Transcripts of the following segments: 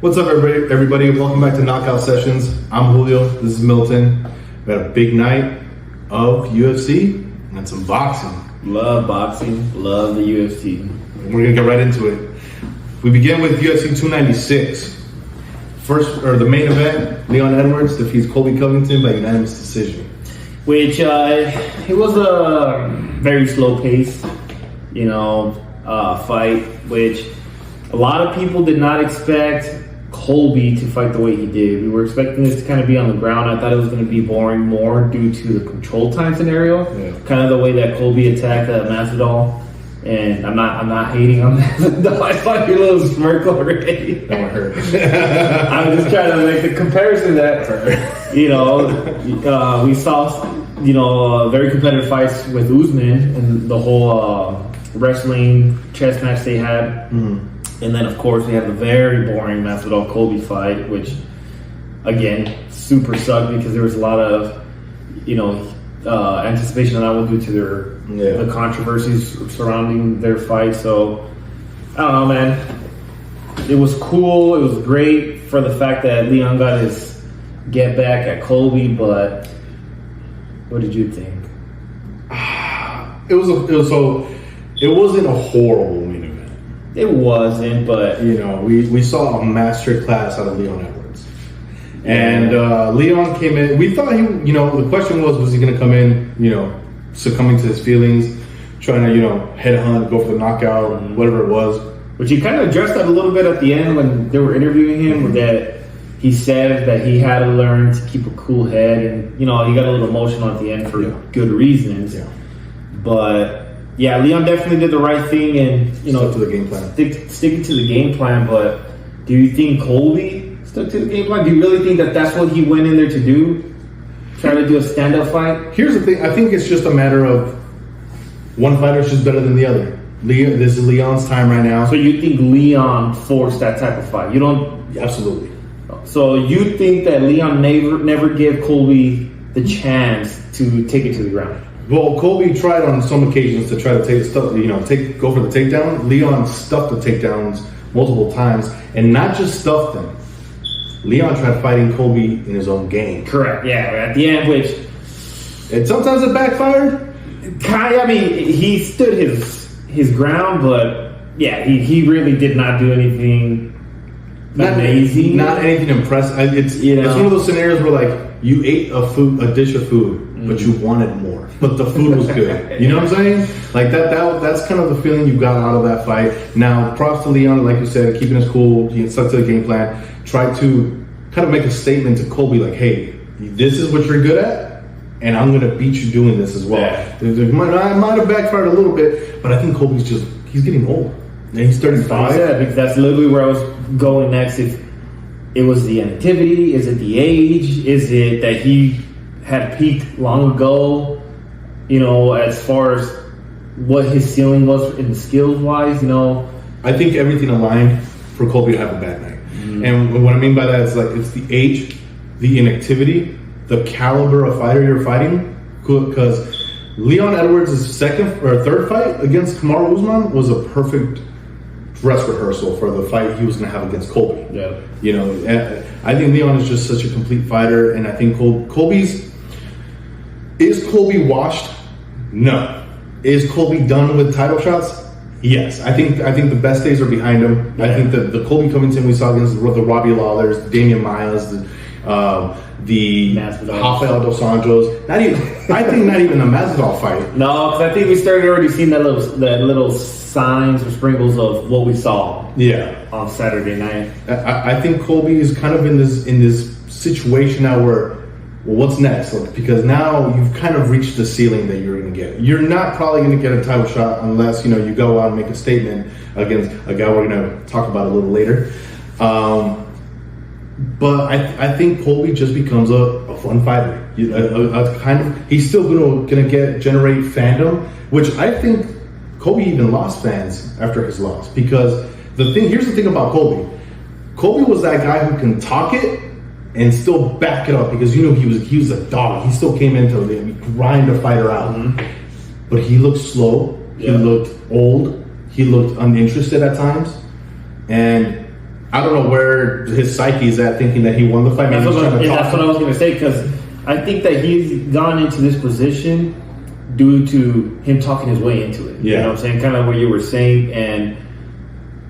What's up, everybody? Welcome back to Knockout Sessions. I'm Julio. This is Milton. We had a big night of UFC and some boxing. Love boxing. Love the UFC. We're gonna get right into it. We begin with UFC 296. The main event: Leon Edwards defeats Colby Covington by unanimous decision. Which it was a very slow pace, fight. Which a lot of people did not expect Colby to fight the way he did. We were expecting this to kind of be on the ground. I thought it was going to be boring more due to the control time scenario. Yeah. Kind of the way that Colby attacked Masvidal. And I'm not hating on Masvidal. I saw your little smirk already. That one hurt. I'm just trying to make the comparison that, we saw, very competitive fights with Usman and the whole wrestling chess match they had. Mm. And then, of course, we had the very boring Masvidal-Colby fight, which, again, super sucked because there was a lot of, anticipation that will due to the controversies surrounding their fight. So, I don't know, man. It was cool. It was great for the fact that Leon got his get back at Colby, but what did you think? It wasn't a horrible main event. It wasn't, but we saw a master class out of Leon Edwards, and Leon came in. We thought the question was he going to come in, succumbing to his feelings, trying to headhunt, go for the knockout, whatever it was. Which he kind of addressed that a little bit at the end when they were interviewing him, mm-hmm. that he said that he had to learn to keep a cool head, and he got a little emotional at the end for good reasons. Yeah. But yeah, Leon definitely did the right thing, and stuck to the game plan. Sticking to the game plan. But do you think Colby stuck to the game plan? Do you really think that that's what he went in there to do? Try to do a stand-up fight? Here's the thing. I think it's just a matter of one fighter is just better than the other. This is Leon's time right now. So you think Leon forced that type of fight? You don't? Absolutely. So you think that Leon never gave Colby the chance to take it to the ground? Well, Colby tried on some occasions to try to go for the takedown. Leon stuffed the takedowns multiple times, and not just stuffed them. Leon tried fighting Colby in his own game. Correct. Yeah. At the end, and sometimes it backfired. He stood his ground, but yeah, he really did not do anything amazing. Not anything impressive. It's one of those scenarios where you ate a dish of food. But you wanted more. But the food was good. You know what I'm saying? That's kind of the feeling you got out of that fight. Now, props to Leon, like you said, keeping us cool. He stuck to the game plan. Tried to kind of make a statement to Colby, hey, this is what you're good at, and I'm going to beat you doing this as well. Yeah. It might have backfired a little bit, but I think Colby's he's getting old. And he's 35. Yeah, because that's literally where I was going next. If it was the inactivity, is it the age? Is it that he had peaked long ago, as far as what his ceiling was in skills wise, I think everything aligned for Colby to have a bad night. Mm-hmm. And what I mean by that is it's the age, the inactivity, the caliber of fighter you're fighting. Because Leon Edwards' second or third fight against Kamaru Usman was a perfect dress rehearsal for the fight he was going to have against Colby. Yeah. I think Leon is just such a complete fighter, and I think Is Colby washed? No. Is Colby done with title shots? Yes. I think the best days are behind him. Yeah. I think the Colby Covington we saw against the Robbie Lawlers, Damian Miles, the Rafael Dos Anjos. Not even the Masvidal fight. No, because I think we started already seeing that little signs or sprinkles of what we saw. Yeah. On Saturday night. I think Colby is kind of in this situation now where, well, what's next? Because now you've kind of reached the ceiling that you're going to get. You're not probably going to get a title shot unless you go out and make a statement against a guy we're going to talk about a little later. But I think Colby just becomes a fun fighter. He's still going to generate fandom, which I think Colby even lost fans after his loss. Because here's the thing about Colby. Colby was that guy who can talk it and still back it up, because he was a dog. He still came into it, grind a fighter out. Mm-hmm. But he looked slow. He looked old. He looked uninterested at times. And I don't know where his psyche is at, thinking that he won the fight. That's what I was going to say, because I think that he's gone into this position due to him talking his way into it. You know what I'm saying? Kind of what you were saying. And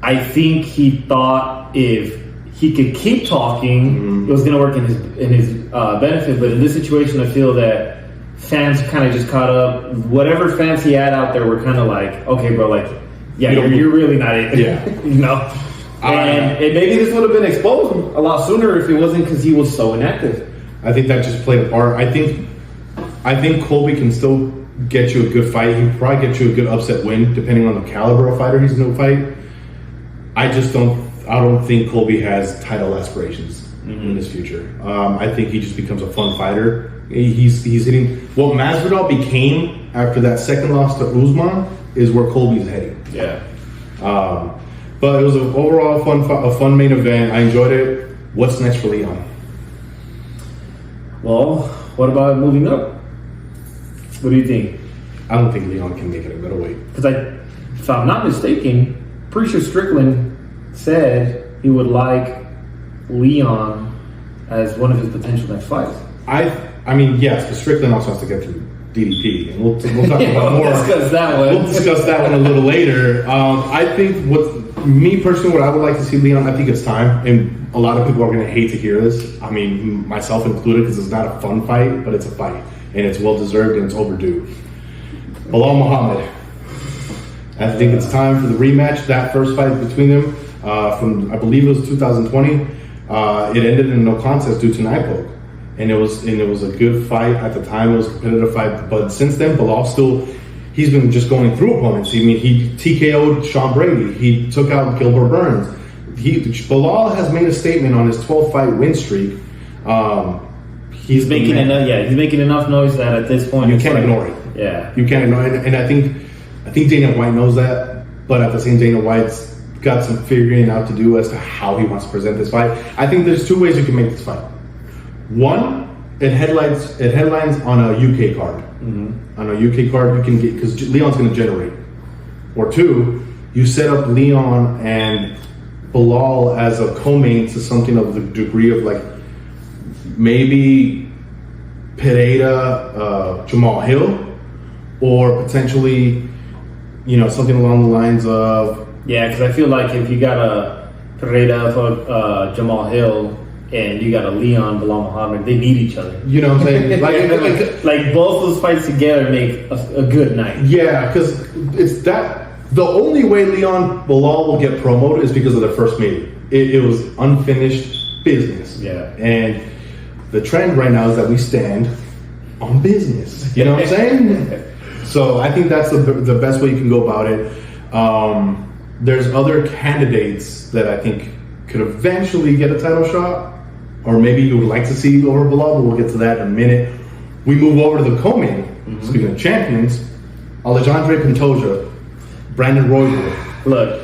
I think he thought if he could keep talking, it was going to work in his benefit. But in this situation, I feel that fans kind of just caught up. Whatever fans he had out there were kind of like, okay, bro, like, yeah, you're really not it. Yeah. You know? And maybe this would have been exposed a lot sooner if it wasn't because he was so inactive. I think that just played a part. I think Colby can still get you a good fight. He can probably get you a good upset win, depending on the caliber of fighter he's going to fight. I don't think Colby has title aspirations in his future. I think he just becomes a fun fighter. He's hitting what Masvidal became after that second loss to Usman is where Colby's heading. Yeah. But it was an overall a fun main event. I enjoyed it. What's next for Leon? Well, what about moving up? What do you think? I don't think Leon can make it a middleweight. Because if I'm not mistaken, pretty sure Strickland said he would like Leon as one of his potential next fights. I mean, yes, but Strickland also has to get through DDP, and we'll talk about more. We'll discuss that one. We'll discuss that one a little later. I think me personally, what I would like to see Leon, I think it's time, and a lot of people are going to hate to hear this. I mean, myself included, because it's not a fun fight, but it's a fight, and it's well deserved and it's overdue. Bilal Muhammad. I think it's time for the rematch. That first fight between them, from I believe it was 2020, it ended in no contest due to an eye poke. And it was a good fight at the time. It was a competitive fight, but since then, Bilal he's been just going through opponents. I mean, he TKO'd Sean Brady. He took out Gilbert Burns. Bilal has made a statement on his 12-fight win streak. He's making enough. Yeah, he's making enough noise that at this point you can't ignore it. Yeah, you can't ignore it. And I think Dana White knows that, but at the same, Dana White's got some figuring out to do as to how he wants to present this fight. I think there's two ways you can make this fight. One, it headlines on a UK card. On a UK card, you can get, because Leon's going to generate. Or two, you set up Leon and Bilal as a co-main to something of the degree of like maybe Pereira, Jamal Hill, or potentially, something along the lines of. Yeah, because I feel like if you got a Pereira for Jamal Hill, and you got a Leon, Bilal Muhammad, they need each other. You know what I'm saying? Like both those fights together make a good night. Yeah, because it's that. The only way Leon Bilal will get promoted is because of their first meeting. It was unfinished business. Yeah. And the trend right now is that we stand on business. You know what I'm saying? So I think that's the best way you can go about it. There's other candidates that I think could eventually get a title shot. Or maybe you would like to see over Bilal, but we'll get to that in a minute. We move over to the co-main. Speaking of champions, Alexandre Pantoja, Brandon Royval. Look,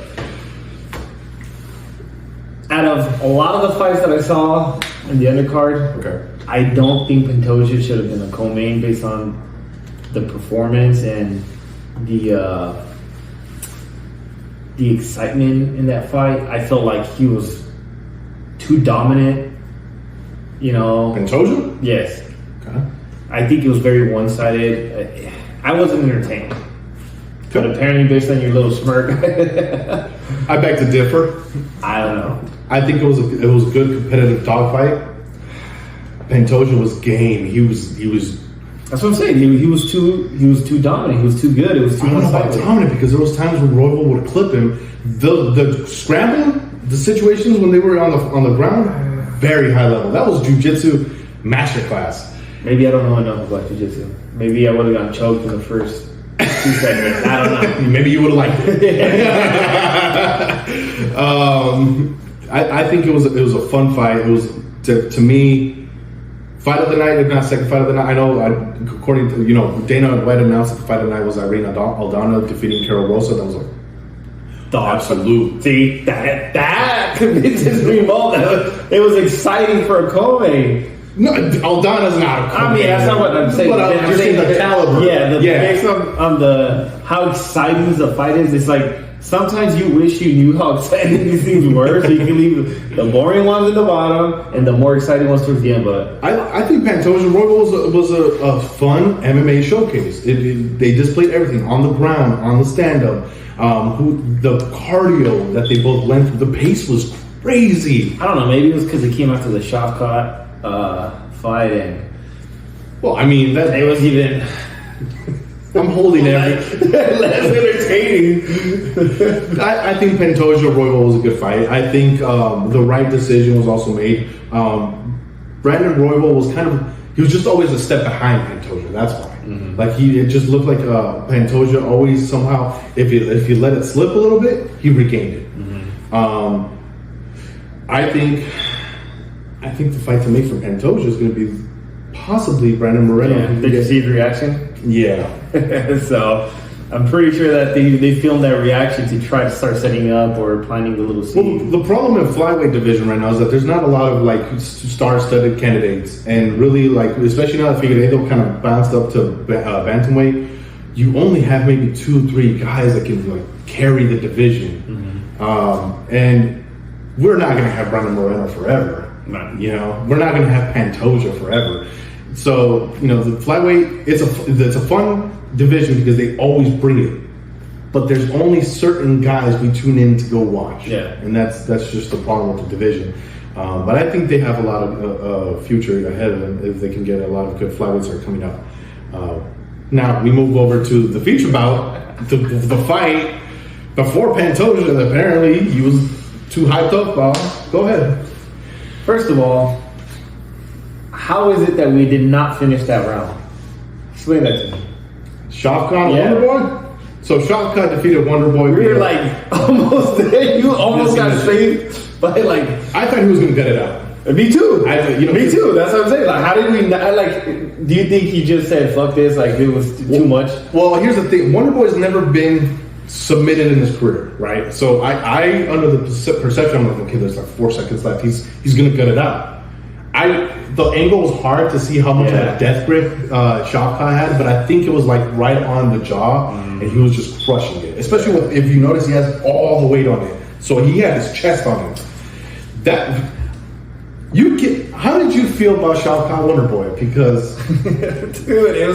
out of a lot of the fights that I saw in the undercard, I don't think Pantoja should have been a co-main based on the performance and the excitement in that fight. I felt like he was too dominant. Pantoja? Yes. Okay. I think it was very one-sided. I wasn't entertained. But apparently, based on your little smirk, I beg to differ. I don't know. I think it was a good competitive dogfight. Pantoja was game. He was. That's what I'm saying. He was too dominant. He was too good. It was too one-sided. Dominant because there was times when Royval would clip him. The scrambling, the situations when they were on the ground. Very high level. That was jiu-jitsu masterclass. Maybe I don't know enough about jiu-jitsu. Maybe I would have gotten choked in the first 2 seconds. I don't know. Maybe you would have liked it. I think it was a fun fight. It was to me fight of the night, if not second fight of the night. I know according to Dana White announced that the fight of the night was Irene Aldana defeating Carol Rosa. That was absolute. See, that convinces me more. It was exciting for a co-main. No, Aldana's not a co-main. I mean, that's not what I'm saying. But I'm saying the caliber. Yeah, based on how exciting the fight is, it's like sometimes you wish you knew how exciting these things were, so you can leave the boring ones at the bottom and the more exciting ones towards the end. But I think Pantoja Royval was a fun MMA showcase. They displayed everything on the ground, on the stand-up, the cardio that they both went through. The pace was crazy. I don't know, maybe it was because it came after the Shavkat fight, and well, I mean, that it was even... I'm holding every... less entertaining. I think Pantoja Royval was a good fight. I think the right decision was also made. Brandon Royval was he was just always a step behind Pantoja. That's why. Mm-hmm. Like it just looked like Pantoja always somehow, if you let it slip a little bit, he regained it. Mm-hmm. I think the fight to make for Pantoja is going to be possibly Brandon Moreno. Yeah. Did you see his reaction? Yeah. So I'm pretty sure that they filmed that reaction to try to start setting up or planting the little seed. Well, the problem in flyweight division right now is that there's not a lot of like star-studded candidates, and really like, especially now that Figueiredo kind of bounced up to bantamweight, you only have maybe 2-3 guys that can like carry the division. Mm-hmm. And we're not going to have Brandon Moreno forever. Right. You know, we're not going to have Pantoja forever. So, you know, the flyweight, it's a fun division because they always bring it. But there's only certain guys we tune in to go watch. Yeah. And that's just the problem with the division. But I think they have a lot of future ahead of them if they can get a lot of good flyweights that are coming up. Now, we move over to the feature bout, the fight before Pantoja. Apparently, he was too hyped up. Go ahead. First of all, how is it that we did not finish that round? Explain that to me. Shavkat Wonderboy? So Shavkat defeated Wonderboy. We were like almost there. You almost got saved. But like, I thought he was going to get it out. Me too. Me too. That's what I'm saying. Like, how did we not, like, do you think he just said, fuck this? Like, it was too much? Well, here's the thing. Wonderboy's never been submitted in his career, right? So I under the perception, I'm like, okay, there's like 4 seconds left. He's going to get it out. The angle was hard to see how much of that death grip Shavkat had, but I think it was like right on the jaw, and he was just crushing it. Especially if you notice, he has all the weight on it, so he had his chest on him. How did you feel about Shavkat Wonderboy? Because dude, it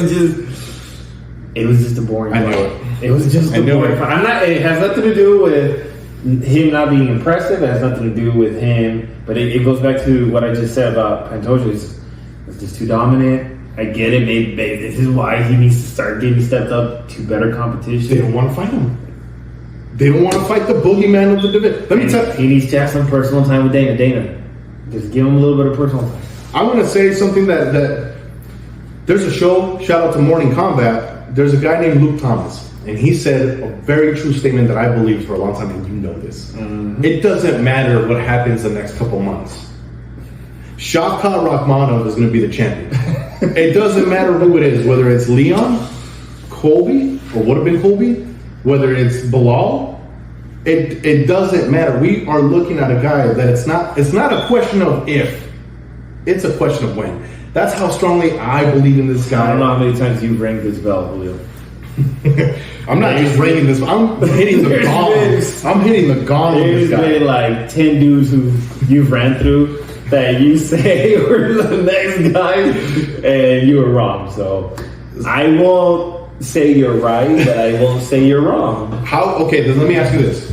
was just a boring fight. It was just a boring fight. It has nothing to do with him not being impressive. It has nothing to do with him, but it goes back to what I just said about Pantoja. It's just too dominant. I get it. Maybe this is why he needs to start getting stepped up to better competition. They don't want to fight him. They don't want to fight the boogeyman of the division. Let me tell you. He needs to have some personal time with Dana. Just give him a little bit of personal time. I want to say something that there's a show, shout out to Morning Combat. There's a guy named Luke Thomas, and he said a very true statement that I believe for a long time, and you know this. Mm-hmm. It doesn't matter what happens the next couple months. Shavkat Rakhmonov is going to be the champion. It doesn't matter who it is, whether it's Leon, Colby, or would have been Colby, whether it's Bilal. It doesn't matter. We are looking at a guy that it's not a question of if, it's a question of when. That's how strongly I believe in this guy. I don't know how many times you've rang this bell, Julio. I'm not just ringing this. I'm hitting the gong. I'm hitting the gong. There's been like 10 dudes who you've ran through that you say were the next guy, and you were wrong. So I won't say you're right, but I won't say you're wrong. How? Okay, then let me ask you this.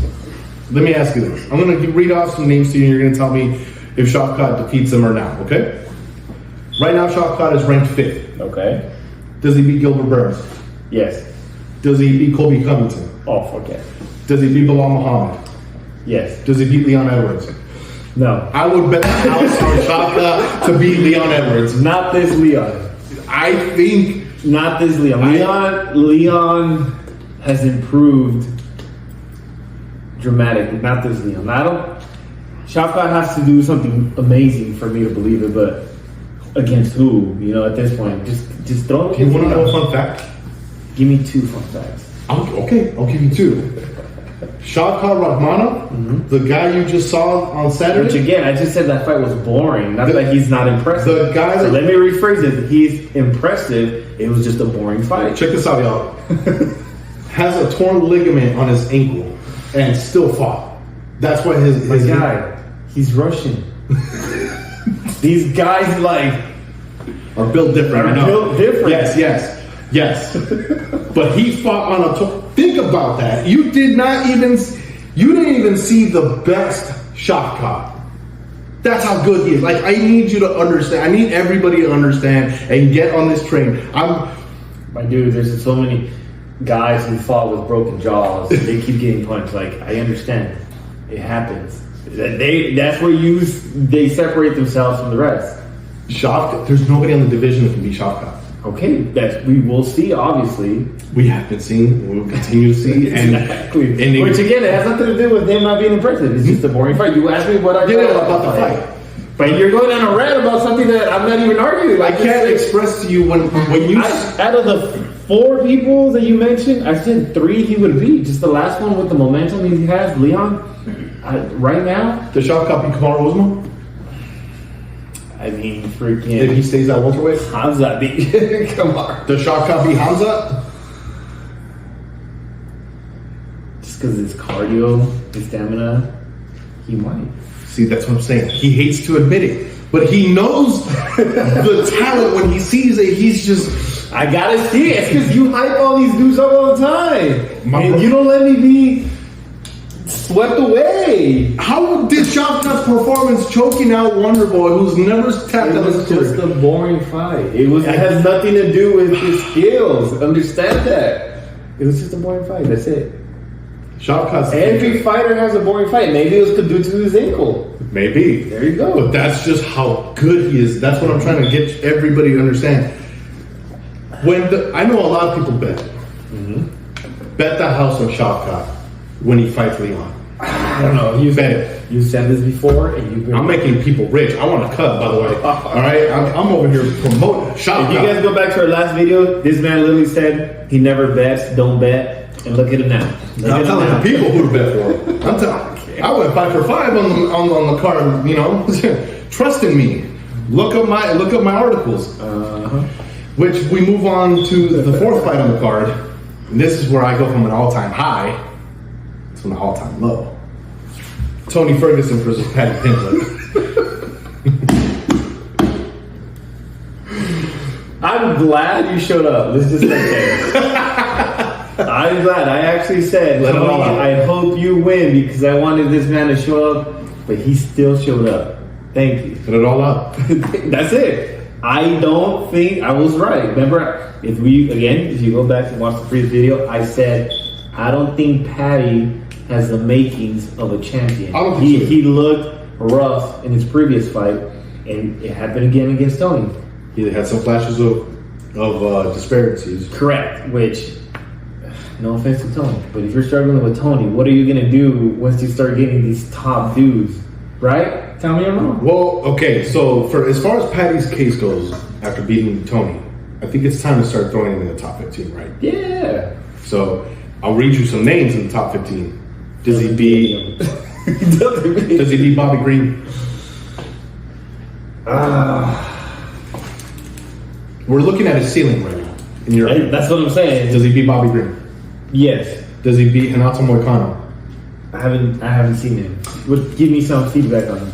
I'm going to read off some names to you, and you're going to tell me if Shavkat defeats him or not, okay? Right now, Shavkat is ranked 5th. Okay. Does he beat Gilbert Burns? Yes. Does he beat Colby Covington? Oh, fuck yeah. Does he beat Bilal Muhammad? Yes. Does he beat Leon Edwards? No. I would bet the house on Shavkat to beat Leon Edwards. Not this Leon. I think... Not this Leon. Leon has improved dramatically. Not this Leon. Shavkat has to do something amazing for me to believe it, but against who? You know, at this point, just throw it. You want to know a fun fact? Give me 2 fun facts. Okay, I'll give you 2. Shavkat Rakhmonov, the guy you just saw on Saturday. Which again, I just said that fight was boring. Not that he's not impressive. The guy so let me rephrase it. He's impressive. It was just a boring fight. Check this out, y'all. Has a torn ligament on his ankle. and still fought. That's why his guy, he's Russian. These guys are built different. Built different. Yes. But he fought on a. Think about that. You didn't even see the best Shavkat. That's how good he is. Like, I need you to understand. I need everybody to understand and get on this train. My dude, there's so many guys who fought with broken jaws. They keep getting punched. Like, I understand. It happens. That's where they separate themselves from the rest. Shavkat, there's nobody in the division that can beat Shavkat. Okay, we will see, obviously. We have been seeing, we will continue to see. Exactly. Which again, it has nothing to do with him not being impressive. It's just a boring fight. You asked me what I thought about the fight. But you're going on a rant about something that I'm not even arguing. I can't express to you when you... Out of the 4 people that you mentioned, I said 3 he would beat. Just the last one with the momentum he has, Leon. Right now... The Shavkat beat Kamaru Usman? I mean, freaking... If he stays at welterweight? Hamza beat Kamaru. The Shavkat beat Hamza? Just because it's cardio, his stamina, he might. See, that's what I'm saying. He hates to admit it. But he knows the talent when he sees it. He's just... I gotta see it. It's because you hype all these dudes up all the time. And you don't let me be swept away. How did Shavkat's performance choking out Wonderboy, who's never tapped on his career? It was just a boring fight. It has nothing to do with his skills. Understand that. It was just a boring fight. That's it. Every fighter has a boring fight. Maybe it was due to his ankle. Maybe. There you go. But that's just how good he is. That's what I'm trying to get everybody to understand. I know a lot of people bet. Mm-hmm. Bet the house on Shavkat when he fights Leon. I don't know. You bet it. You said this before, and I'm making people rich. I want to cut, by the way. All right, I'm over here promoting Shavkat. If you guys go back to our last video, this man literally said he never bets, don't bet. And look at him now. I'm telling the people who to bet for. I'm telling. I went 5 for 5 on the card. You know, trust in me. Look up my articles. Which we move on to the 4th fight on the card. And this is where I go from an all-time high to an all-time low. Tony Ferguson versus Paddy Pimblett. I'm glad you showed up. Let's just say I'm glad. I actually said, Tony, I hope you win because I wanted this man to show up, but he still showed up. Thank you. Put it all up. That's it. I don't think I was right. Remember, if you go back and watch the previous video, I said, I don't think Paddy has the makings of a champion. He looked rough in his previous fight, and it happened again against Tony. He had some flashes of disparities. Correct, which... No offense to Tony, but if you're struggling with Tony, what are you going to do once you start getting these top dudes, right? Tell me I'm wrong. Well, okay, so as far as Paddy's case goes, after beating Tony, I think it's time to start throwing him in the top 15, right? Yeah. So I'll read you some names in the top 15. Does he beat Bobby Green? We're looking at his ceiling right now. That's what I'm saying. Does he beat Bobby Green? Yes. Does he beat Renato Moicano? I haven't seen him. Give me some feedback on him.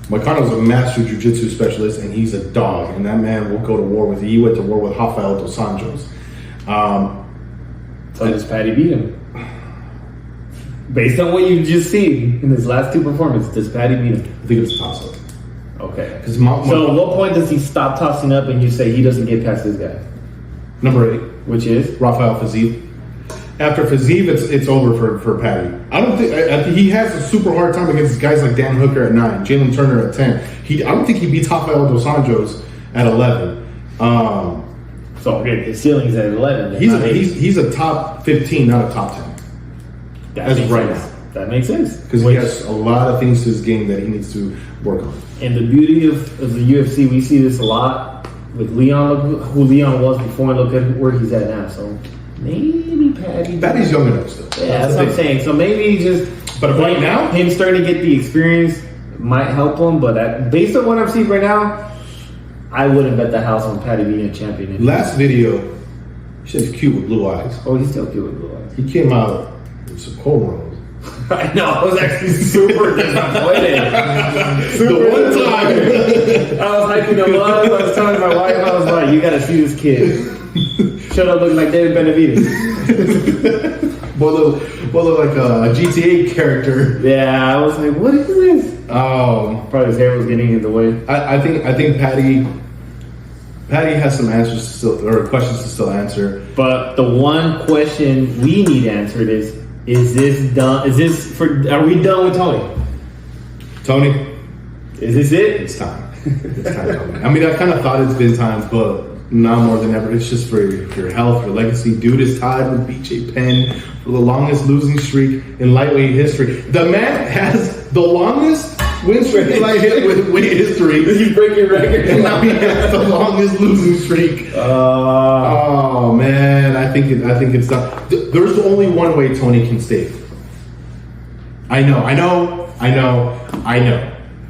Moicano's a master jiu-jitsu specialist, and he's a dog. And that man will go to war with. He went to war with Rafael dos Anjos. So does Paddy beat him? Based on what you've just seen in his last 2 performances, does Paddy beat him? I think it's a toss-up. Okay. So at what point does he stop tossing up and you say he doesn't get past this guy? Number 8. Which is? Rafael Fiziev. After Fiziev, it's over for Paddy. I think he has a super hard time against guys like Dan Hooker at 9, Jalen Turner at 10. I don't think he beats Rafael dos Anjos at 11. So okay, his ceiling's at 11. He's a top 15, not a top 10. As of right now. That makes sense. Because he has a lot of things to his game that he needs to work on. And the beauty of the UFC, we see this a lot with Leon. Look who Leon was before and look at where he's at now. So maybe Paddy's young enough still. Yeah, that's what I'm saying. So maybe but right now, him starting to get the experience might help him. But based on what I'm seeing right now, I wouldn't bet the house on Paddy being a champion anymore. Last video, he said he's cute with blue eyes. Oh, he's still cute with blue eyes. He came out with some cold runs. I know, I was actually super disappointed. The one time. I was hyping him up. I was telling my wife, I was like, you gotta see this kid. Shut up looking like David Benavides. Boy look like a GTA character. Yeah, I was like, what is this? Probably his hair was getting in the way. I think Patty has some answers to still, or questions to still answer. But the one question we need answered is this done? Are we done with Tony? Tony, is this it? It's time. It's time, Tony. I mean, I kind of thought it's been time, but now more than ever, it's just for your health, your legacy. Dude is tied with BJ Penn for the longest losing streak in lightweight history. The man has the longest win streak in lightweight history. He's breaking records. And now he has the longest losing streak. Oh man, I think it's done. There's only one way Tony can stay. I know.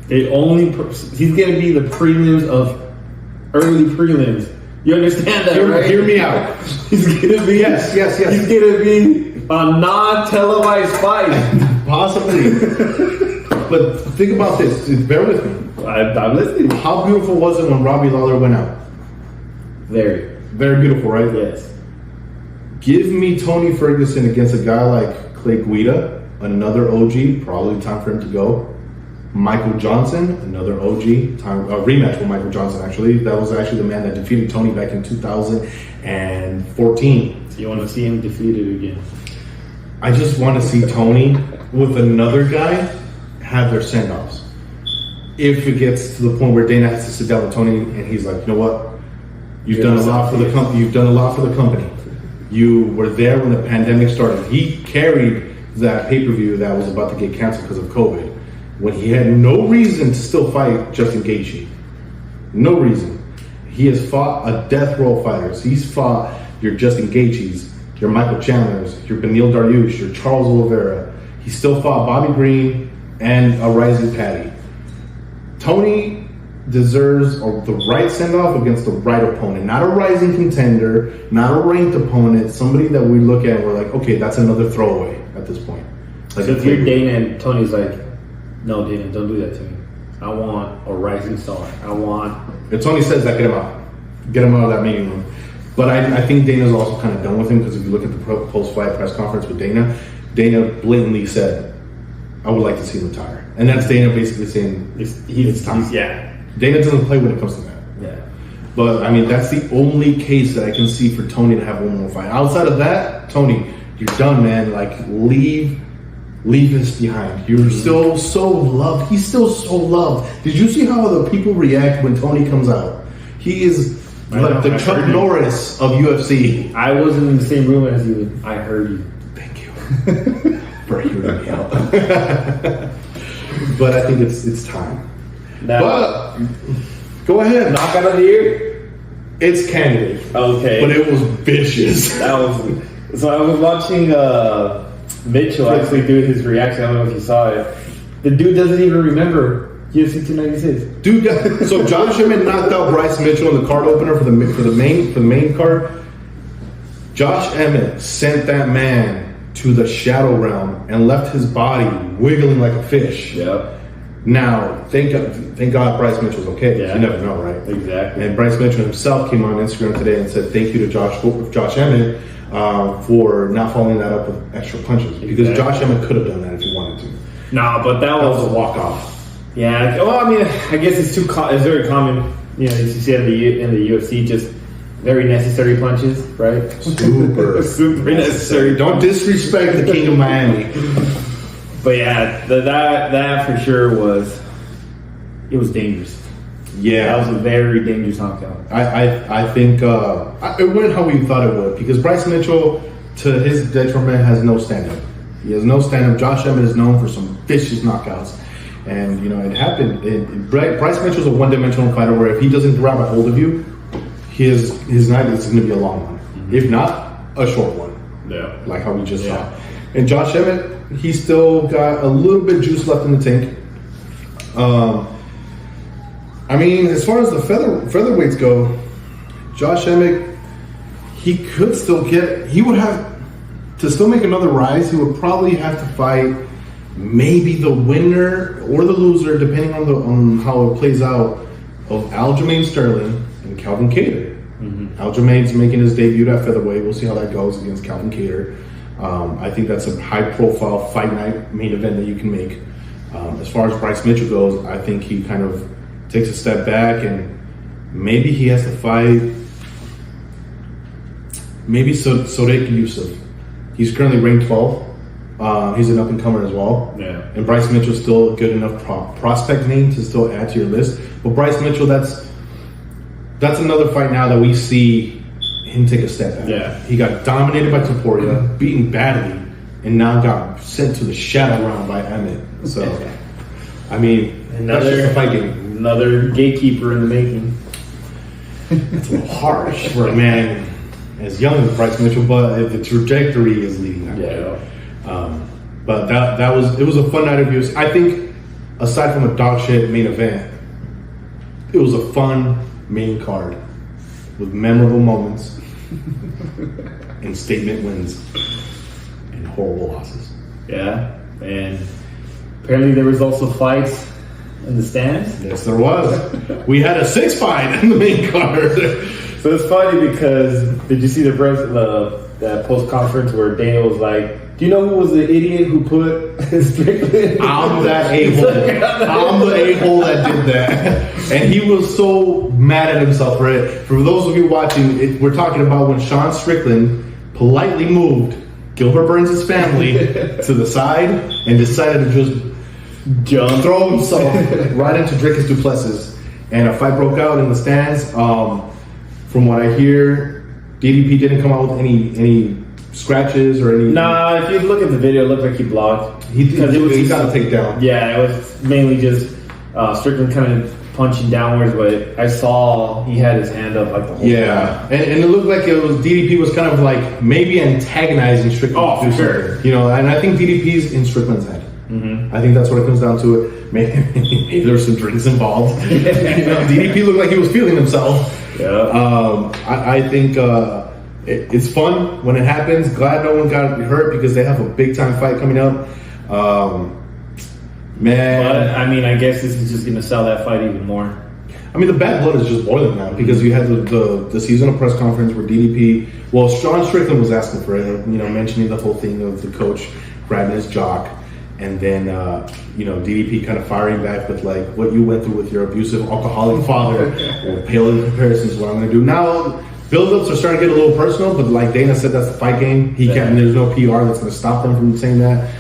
He's gonna be the prelims of early prelims. You understand that, right? Hear me out. He's gonna be yes. He's gonna be a non-televised fight, possibly. But think about this. Bear with me. I'm listening. How beautiful was it when Robbie Lawler went out? Very, very beautiful, right? Yes. Give me Tony Ferguson against a guy like Clay Guida, another OG. Probably time for him to go. Michael Johnson, another OG, rematch with Michael Johnson, actually. That was actually the man that defeated Tony back in 2014. So you want to see him defeated again? I just want to see Tony with another guy have their send-offs. If it gets to the point where Dana has to sit down with Tony and he's like, you know what? You've done a lot for the company. You've done a lot for the company. You were there when the pandemic started. He carried that pay-per-view that was about to get canceled because of COVID, when he had no reason to still fight Justin Gaethje. No reason. He has fought a death row fighters. He's fought your Justin Gaethjes, your Michael Chandlers, your Beneil Dariush, your Charles Oliveira. He still fought Bobby Green and a rising Patty. Tony deserves the right send-off against the right opponent, not a rising contender, not a ranked opponent, somebody that we look at and we're like, okay, that's another throwaway at this point. Like, so if you're Dana and Tony's like, no, Dana, don't do that to me. I want a rising star. If Tony says that, get him out. Get him out of that meeting room. But I think Dana's also kind of done with him, because if you look at the post-fight press conference with Dana blatantly said, I would like to see him retire. And that's Dana basically saying, it's time. Dana doesn't play when it comes to that. Yeah. But, I mean, that's the only case that I can see for Tony to have one more fight. Outside of that, Tony, you're done, man. Like, leave this behind. You're still so loved. He's still so loved. Did you see how the people react when Tony comes out? He is like the Chuck Norris of UFC. I wasn't in the same room as you. I heard you. Thank you for hearing me out. But I think it's time. But go ahead. Knockout of the year? It's candidate. Okay. But it was vicious. So I was watching Mitchell actually do his reaction. I don't know if you saw it. The dude doesn't even remember UFC 296. Dude, so Josh Emmett knocked out Bryce Mitchell in the card opener for the main card. Josh Emmett sent that man to the shadow realm and left his body wiggling like a fish. Yep. Now, thank God Bryce Mitchell's okay. Yeah. You never know, right? Exactly. And Bryce Mitchell himself came on Instagram today and said thank you to Josh Emmett for not following that up with extra punches. Because Josh Emmett could have done that if he wanted to. Nah, but that was a walk-off. Yeah, well, I mean, I guess it's very common, you know, as you see in the UFC, just very necessary punches, right? Super necessary. Don't disrespect the King of Miami. But yeah, that for sure was dangerous. Yeah, that was a very dangerous knockout. I think it went how we thought it would, because Bryce Mitchell, to his detriment, has no stand-up. He has no stand-up. Josh Emmett is known for some vicious knockouts. And, you know, it happened. Bryce Mitchell's a one-dimensional fighter where if he doesn't grab a hold of you, his night is going to be a long one. Mm-hmm. If not, a short one. Yeah. Like how we just saw. And Josh Emmett, he's still got a little bit of juice left in the tank. I mean, as far as the featherweights go, Josh Emmett, he would have to still make another rise. He would probably have to fight maybe the winner or the loser, depending on how it plays out, of Aljamain Sterling and Calvin Kattar. Aljamain's making his debut at featherweight. We'll see how that goes against Calvin Kattar. I think that's a high-profile fight night main event that you can make. As far as Bryce Mitchell goes, I think he kind of takes a step back and maybe he has to fight maybe Sodiq Yusuf. He's currently ranked 12. He's an up-and-comer as well. Yeah. And Bryce Mitchell's still a good enough prospect name to still add to your list. But Bryce Mitchell, that's another fight now that we see him take a step back. Yeah. He got dominated by Topuria, beaten badly, and now got sent to the shadow round by Emmett. So, I mean, that's just a fight game. Another gatekeeper in the making. It's a little harsh for a man as young as Bryce Mitchell, but the trajectory is leading that way. But it was a fun night of UFC. I think, aside from a dog shit main event, it was a fun main card with memorable moments and statement wins and horrible losses. Yeah, and apparently there was also fights in the stands. Yes, there was. We had a 6-fight in the main card. So it's funny because did you see the post conference where Dana was like, "Do you know who was the idiot who put Strickland?" I'm that a-hole. I'm the a-hole that did that. And he was so mad at himself for it. For those of you watching, we're talking about when Sean Strickland politely moved Gilbert Burns' family to the side and decided to just throw himself right into Dricus du Plessis. And a fight broke out in the stands. From what I hear, DDP didn't come out with any scratches or any. Nah, if you look at the video, it looked like he blocked. He got a takedown. Yeah, it was mainly just Strickland kind of punching downwards, but I saw he had his hand up like the whole time. And it looked like it was DDP was kind of like maybe antagonizing Strickland. Oh, for sure. You know, and I think DDP's in Strickland's head. Mm-hmm. I think that's what it comes down to. Maybe there were some drinks involved. You know, DDP looked like he was feeling himself. Yeah. I think it's fun when it happens. Glad no one got hurt because they have a big time fight coming up. Man, but I mean, I guess this is just going to sell that fight even more. I mean, the bad blood is just boiling now because you had the seasonal press conference where DDP. Well, Sean Strickland was asking for it. You know, mentioning the whole thing of the coach grabbing his jock. And then, DDP kind of firing back with like what you went through with your abusive alcoholic father, or pale in comparison is what I'm going to do. Now, build-ups are starting to get a little personal, but like Dana said, that's the fight game. There's no PR that's going to stop them from saying that.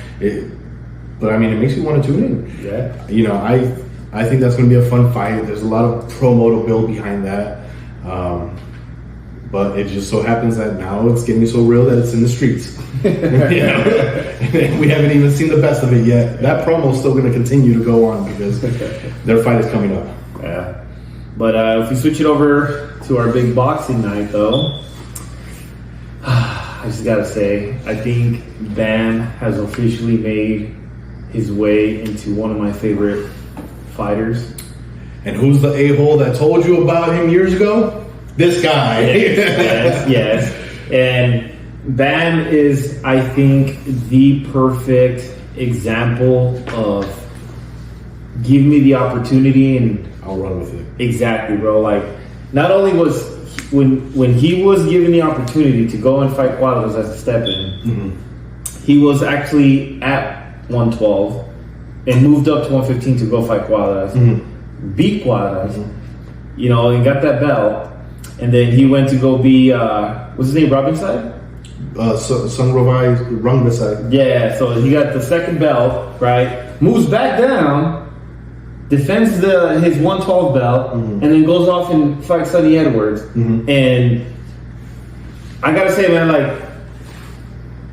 But I mean, it makes you want to tune in. Yeah. You know, I think that's going to be a fun fight. There's a lot of promo to build behind that. But it just so happens that now it's getting so real that it's in the streets. We haven't even seen the best of it yet. That promo is still going to continue to go on because their fight is coming up. Yeah. But if we switch it over to our big boxing night, though, I just got to say, I think Bam has officially made his way into one of my favorite fighters. And who's the a-hole that told you about him years ago? This guy. Yes. And Bam is, I think, the perfect example of give me the opportunity and I'll run with it. Exactly, bro. Like, not only was when he was given the opportunity to go and fight Cuadras as a step-in, he was actually at 112 and moved up to 115 to go fight Cuadras, beat Cuadras, and got that belt. And then he went to go be, what's his name, Robinside? Rungbaside. Yeah, so he got the second belt, right? Moves back down, defends his 112 belt, and then goes off and fights Sonny Edwards. And I gotta say, man, like,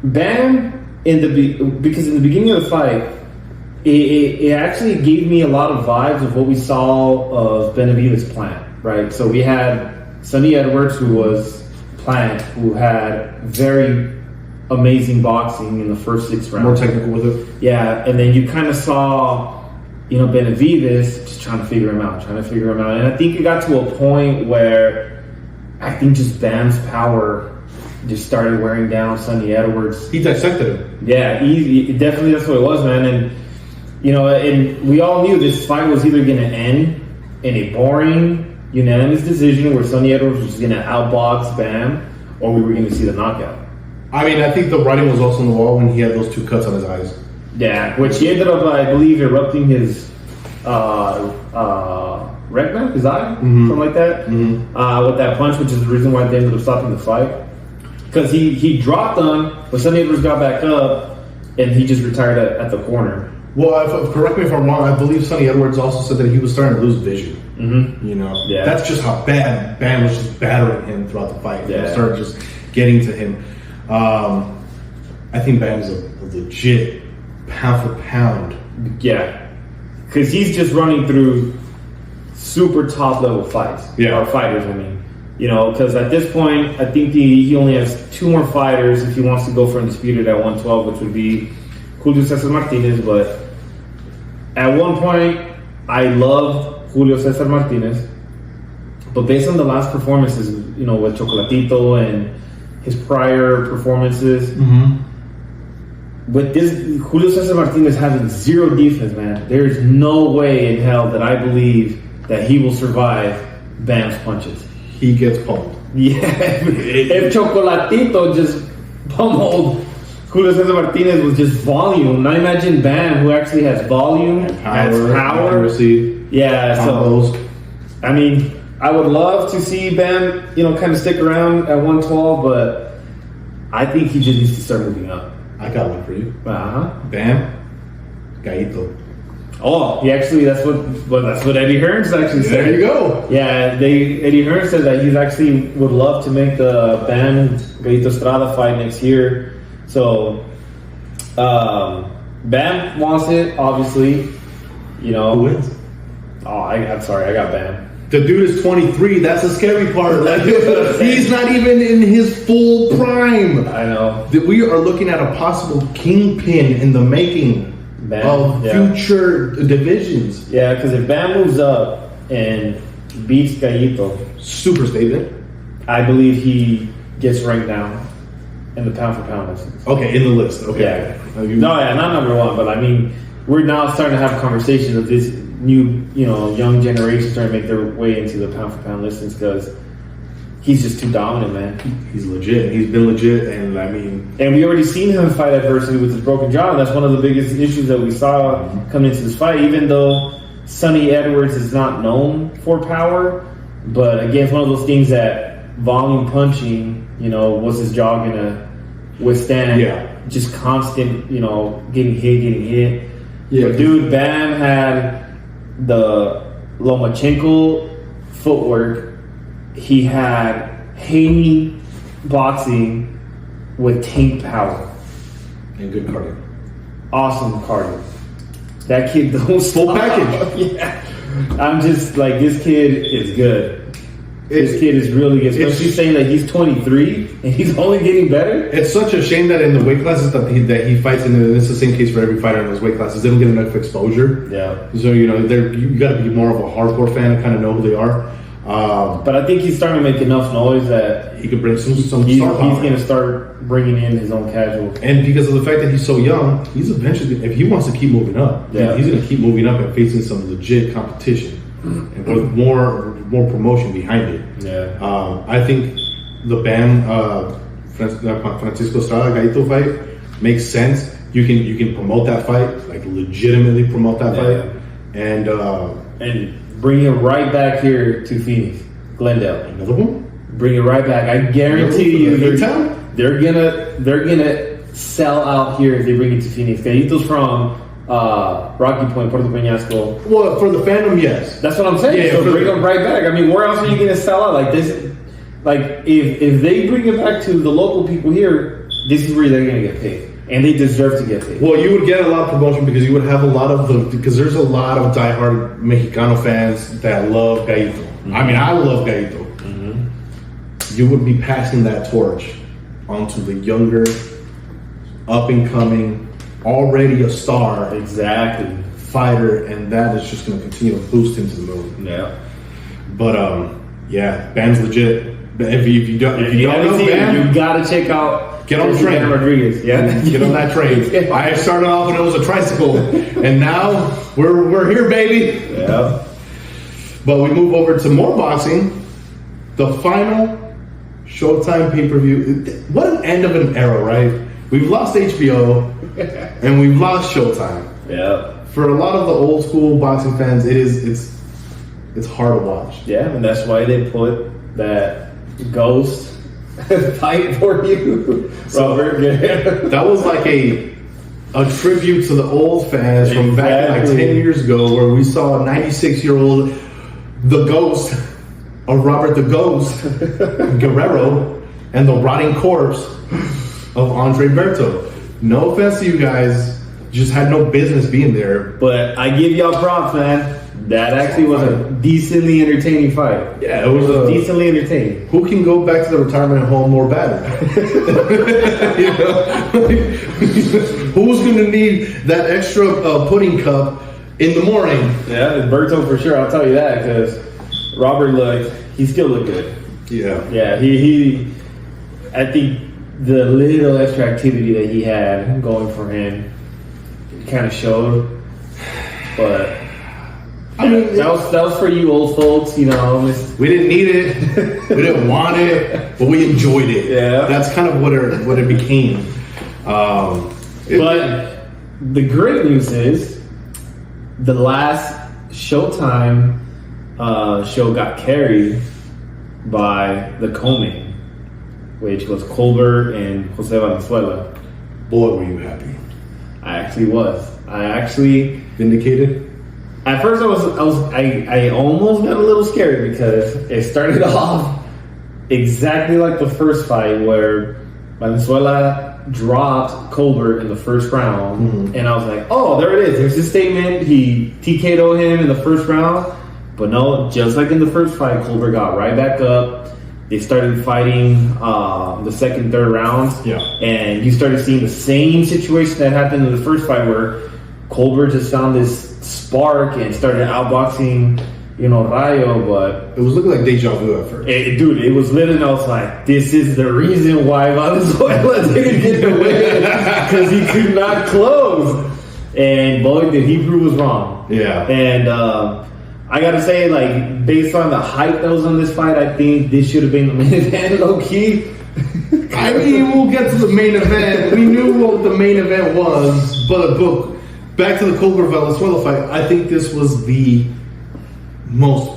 Bam, because in the beginning of the fight, it actually gave me a lot of vibes of what we saw of Benavidez' plan, right? So we had Sonny Edwards, who was Plant, who had very amazing boxing in the first 6 rounds. More technical with it. Yeah, and then you kind of saw, Benavidez just trying to figure him out. And I think it got to a point where I think just Bam's power just started wearing down Sonny Edwards. He dissected him. Yeah, definitely that's what it was, man. And and we all knew this fight was either going to end in a boring, unanimous decision where Sonny Edwards was going to outbox Bam, or we were going to see the knockout. I mean, I think the writing was also on the wall when he had those 2 cuts on his eyes. Yeah, which he ended up, I believe, erupting his retina, his eye, something like that, with that punch, which is the reason why they ended up stopping the fight. Because he dropped him, but Sonny Edwards got back up, and he just retired at the corner. Well, correct me if I'm wrong, I believe Sonny Edwards also said that he was starting to lose vision. That's just how bad Bam was just battering him throughout the fight. Yeah. Started just getting to him. I think Bam's a legit pound for pound. Yeah, because he's just running through super top level fights. Yeah. Or fighters, I mean. Because at this point, I think he only has 2 more fighters if he wants to go for undisputed at 112, which would be Julio Cesar Martinez. But at one point, I loved Julio Cesar Martinez. But based on the last performances, with Chocolatito and his prior performances, with this Julio Cesar Martinez having 0 defense, man, there's no way in hell that I believe that he will survive Bam's punches. He gets pummeled. Yeah, if Chocolatito just pummeled Julio Cesar Martinez with just volume, now imagine Bam, who actually has volume, has power, accuracy, yeah. combos. So, I mean, I would love to see Bam, kind of stick around at 112, but I think he just needs to start moving up. I got one for you. Bam, Gallito. Oh, that's what Eddie Hearns actually said. There you go. Yeah, Eddie Hearns said that he's actually would love to make the Bam Gallito Estrada fight next year. So, Bam wants it, obviously. Who wins? Oh, I'm sorry, I got Bam. The dude is 23. That's the scary part. Like, he's not even in his full prime. I know. We are looking at a possible kingpin in the making of future divisions. Yeah, because if Bam moves up and beats Gallito, super statement. I believe he gets ranked down in the pound for pound list. Okay, in the list. Okay. Yeah. Not number 1, but I mean, we're now starting to have conversations of this new, young generation starting to make their way into the pound for pound listings because he's just too dominant, man. He's legit. He's been legit, and I mean, and we already seen him fight adversity with his broken jaw. And that's one of the biggest issues that we saw coming into this fight. Even though Sonny Edwards is not known for power, but again, it's one of those things that volume punching, was his jaw gonna withstand? Yeah. Just constant, getting hit. Yeah. But dude, Bam had the Lomachenko footwork. He had Haney boxing with tank power and good cardio. Awesome cardio. That kid don't full stop. package. Yeah, I'm just like, this kid is good. This kid is really good. Especially saying that he's 23 and he's only getting better. It's such a shame that in the weight classes that he fights in, and it's the same case for every fighter in those weight classes, they don't get enough exposure. Yeah. So you got to be more of a hardcore fan and kind of know who they are. But I think he's starting to make enough noise that he could bring some he's going to start bringing in his own casuals. And because of the fact that he's so young, he's eventually, if he wants to keep moving up, he's going to keep moving up and facing some legit competition and with more promotion behind it. Yeah. I think the Bam Francisco Estrada Gallito fight makes sense. You can promote that fight, like legitimately promote that fight, and bring him right back here to Phoenix, Glendale. Another one. Bring it right back. I guarantee you, they're gonna sell out here if they bring it to Phoenix. Gallito's from Rocky Point, Puerto Peñasco. Well, for the fandom, yes. That's what I'm saying. Yeah, so bring them right back. I mean, where else are you gonna sell out like this? Like if they bring it back to the local people here, this is where they're gonna get paid. And they deserve to get paid. Well, you would get a lot of promotion because you would have a lot of because there's a lot of diehard Mexicano fans that love Gallito. Mm-hmm. I mean, I love Gallito. Mm-hmm. You would be passing that torch onto the younger, up and coming, already a star, fighter, and that is just going to continue to boost him to the moon. Yeah. But Bam's legit. If you don't know, man, you gotta check out. Get on the train, Rodriguez. Yeah, get on that train. I started off when it was a tricycle, and now we're here, baby. Yeah. But we move over to more boxing. The final Showtime pay-per-view. What an end of an era, right? We've lost HBO and we've lost Showtime. Yeah. For a lot of the old school boxing fans, it's hard to watch. Yeah, and that's why they put that ghost fight for you, Robert. That was like a tribute to the old fans from back like 10 years ago, where we saw a 96-year-old, the ghost of Robert the Ghost Guerrero, and the rotting corpse of Andre Berto. No offense to you guys, just had no business being there. But I give y'all props, man. That actually was a decently entertaining fight. Yeah, it was decently entertaining. Who can go back to the retirement home more better? You know? Who's going to need that extra pudding cup in the morning? Yeah, it's Berto for sure. I'll tell you that, because Robert he still looked good. Yeah. Yeah, he I think the little extra activity that he had going for him kind of showed. But I mean, that was for you old folks, you know. We didn't need it, we didn't want it, but we enjoyed it. Yeah, that's kind of what it became. But the great news is the last Showtime show got carried by the co-main, which was Colbert and Jose Valenzuela. Boy, were you happy! I actually was. I actually vindicated. At first, I almost got a little scared because it started off exactly like the first fight, where Valenzuela dropped Colbert in the first round, and I was like, "Oh, there it is. There's his statement. He TKO'd him in the first round." But no, just like in the first fight, Colbert got right back up. They started fighting the second, third rounds, and you started seeing the same situation that happened in the first fight, where Colbert just found this spark and started outboxing, Rayo, but it was looking like deja vu at first. Dude, it was literally, I was like, this is the reason why Valenzuela didn't get the win, because he could not close. And boy, did he prove us wrong. Yeah. And I gotta say, like, based on the hype that was on this fight, I think this should have been the main event, low key. I mean, we'll get to the main event. We knew what the main event was, but back to the Colbert Valenzuela fight, I think this was the most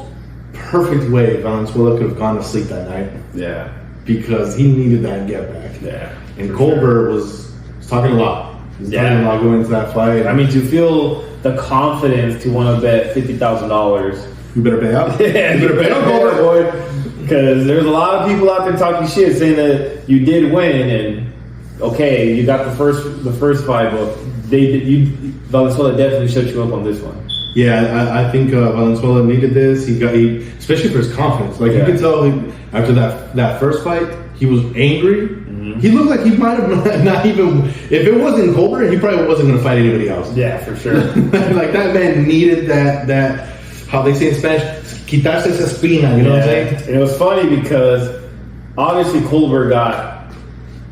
perfect way Valenzuela could have gone to sleep that night. Yeah. Because he needed that get back. Yeah. And Colbert was talking a lot. He was talking a lot going into that fight. I mean, to feel the confidence to want to bet $50,000. You better pay out. Yeah, you better pay out, Colbert, boy. Because there's a lot of people out there talking shit, saying that you did win, and okay, you got the first fight, but Valenzuela definitely shut you up on this one. Yeah, I think Valenzuela needed this. He especially for his confidence. Like you could tell after that first fight, he was angry. He looked like he might have not even. If it wasn't Colbert, he probably wasn't going to fight anybody else. Yeah, for sure. Like that man needed that. How they say in Spanish, quitarse esa espina. You know what I'm saying? And it was funny because obviously Colbert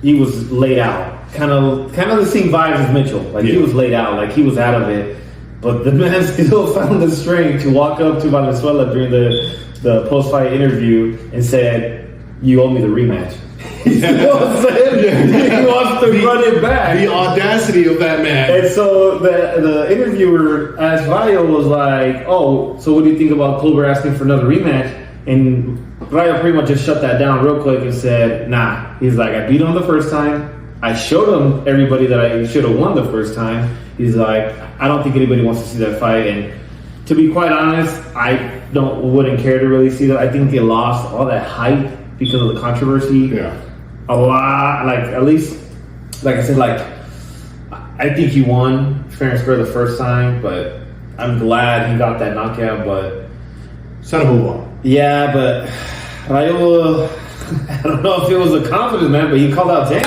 he was laid out, kind of the same vibes as Mitchell. Like he was laid out, like he was out of it. But the man still found the strength to walk up to Valenzuela during the post-fight interview and said, "You owe me the rematch." You know what I'm saying? He wants to run it back. The audacity of that man. And so the interviewer asked Rayo, was like, "Oh, so what do you think about Colbert asking for another rematch?" And Rayo pretty much just shut that down real quick and said, "Nah." He's like, "I beat him the first time. I showed him everybody that I should have won the first time." He's like, "I don't think anybody wants to see that fight." And to be quite honest, I wouldn't care to really see that. I think they lost all that hype because of the controversy. Yeah. A lot, like, at least, like I said, like, I think he won fair and square the first time, but I'm glad he got that knockout. But it's time to move on. Yeah, but Rayo, I don't know if it was a confidence, man, but he called out Tank.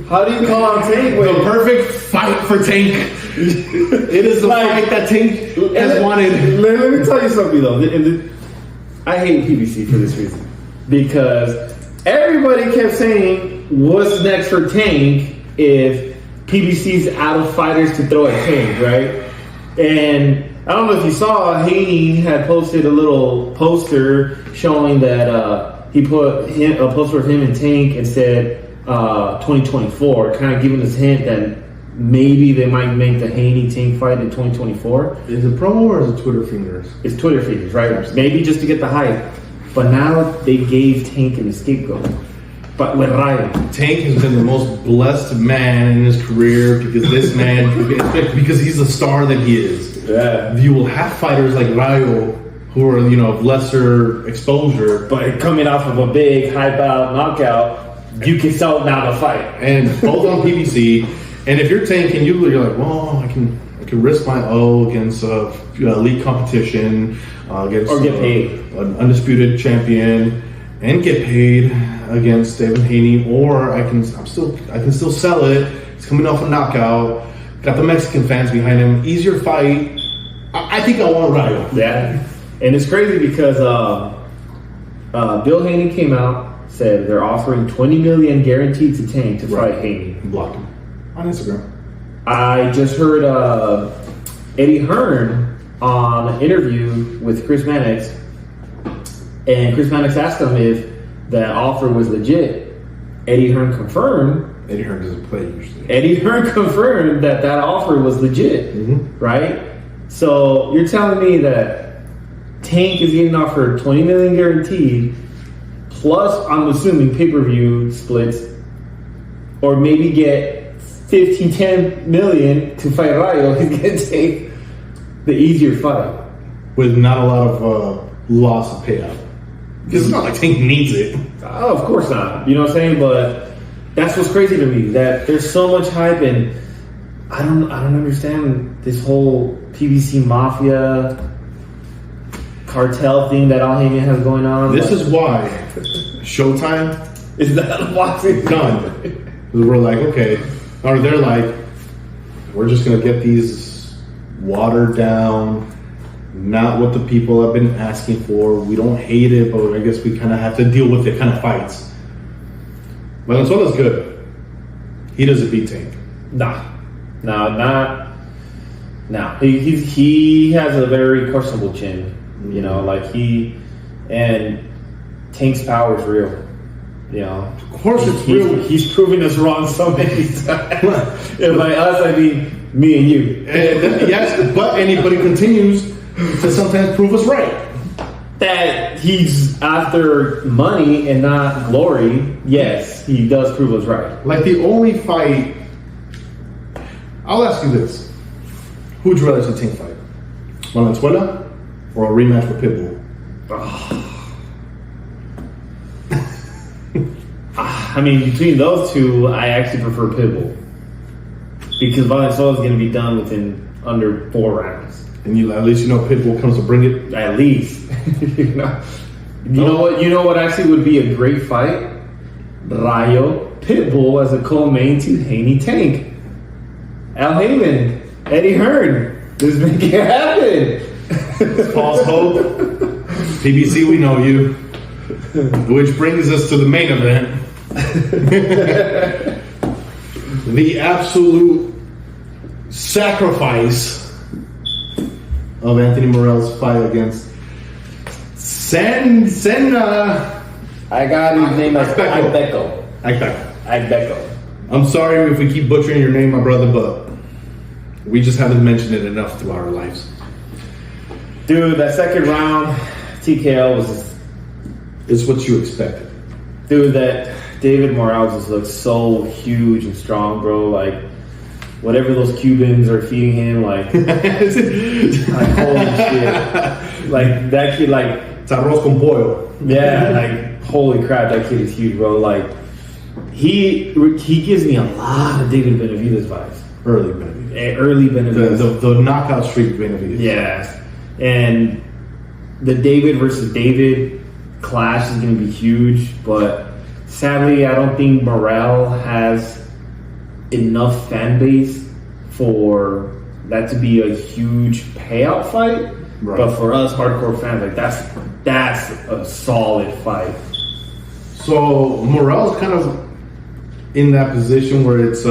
How do you call out Tank? The perfect fight for Tank. It is the fight that Tank has wanted. Let me tell you something, though. I hate PBC for this reason. because everybody kept saying, "What's next for Tank if PBC's out of fighters to throw at Tank?" Right? And I don't know if you saw, Haney had posted a little poster showing that he put a poster of him and Tank and said 2024, kind of giving us a hint that maybe they might make the Haney-Tank fight in 2024. Is it promo or is it Twitter fingers? It's Twitter fingers, right? Maybe just to get the hype. But now they gave Tank an scapegoat. But with Ryan. Tank has been the most blessed man in his career because this man, because he's the star that he is. Yeah. You will have fighters like Rayo who are, of lesser exposure. But coming off of a big, hype-out knockout, you can sell down the fight. And both on PBC. And if you're Tank, you're like, well, I can risk my O against elite competition, against or get paid. An undisputed champion, and get paid against David Haney, or I can still sell it. He's coming off a knockout, got the Mexican fans behind him. Easier fight. I think I want Rayo. Yeah, and it's crazy because Bill Haney came out, said they're offering $20 million guaranteed to Tank to fight Haney. Blocked him on Instagram. I just heard Eddie Hearn on an interview with Chris Mannix, and Chris Mannix asked him if that offer was legit. Eddie Hearn confirmed. Eddie Hearn doesn't play usually. Eddie Hearn confirmed that offer was legit, right? So you're telling me that Tank is getting offered $20 million guaranteed, plus I'm assuming pay-per-view splits, or maybe get $10 million to fight Rayo. He's gonna take the easier fight with not a lot of loss of payout. Because it's not like Tank needs it. Oh, of course not. You know what I'm saying? But that's what's crazy to me, that there's so much hype, and I don't understand this whole PBC mafia cartel thing that Al Heyman has going on. This is why Showtime is that boxing done. We're like, okay, or they're like, we're just gonna get these watered down, not what the people have been asking for. We don't hate it, but I guess we kind of have to deal with it kind of fights. Valenzuela's good. He doesn't beat Tank. Nah. He has a very questionable chin. And Tank's power is real. Of course it's real. He's proving us wrong so many times. And by us, I mean me and you. Yes, but anybody continues to sometimes prove us right. That he's after money and not glory. Yes, he does prove us right. Like the only fight, I'll ask you this: who would you rather see Tank fight, Valenzuela or a rematch with Pitbull? I mean, between those two, I actually prefer Pitbull because Valenzuela is going to be done within under 4 rounds. And at least Pitbull comes to bring it. At least, you know what actually would be a great fight? Rayo Pitbull as a co-main to Haney Tank. Al Heyman, Eddie Hearn, let's make it happen. False hope. PBC, we know you. Which brings us to the main event. The absolute sacrifice of Anthony Morel's fight against Senna. I got his name as Agbeko. Agbeko. I'm sorry if we keep butchering your name, my brother, but we just haven't mentioned it enough throughout our lives. Dude, that second round, TKO was... It's what you expected. Dude, that David Morales just looks so huge and strong, bro. Like, whatever those Cubans are feeding him, like holy shit. Like, that kid, like... It's arroz con pollo. Yeah, like, holy crap, that kid is huge, bro. Like, he gives me a lot of David Benavidez vibes. Early Benavidez. Early Benavidez. The knockout streak Benavidez. Yes. And the David versus David clash is going to be huge, but sadly, I don't think Morel has enough fan base for that to be a huge payout fight. Right. But for us hardcore fans, like that's a solid fight. So Morrell's kind of in that position where it's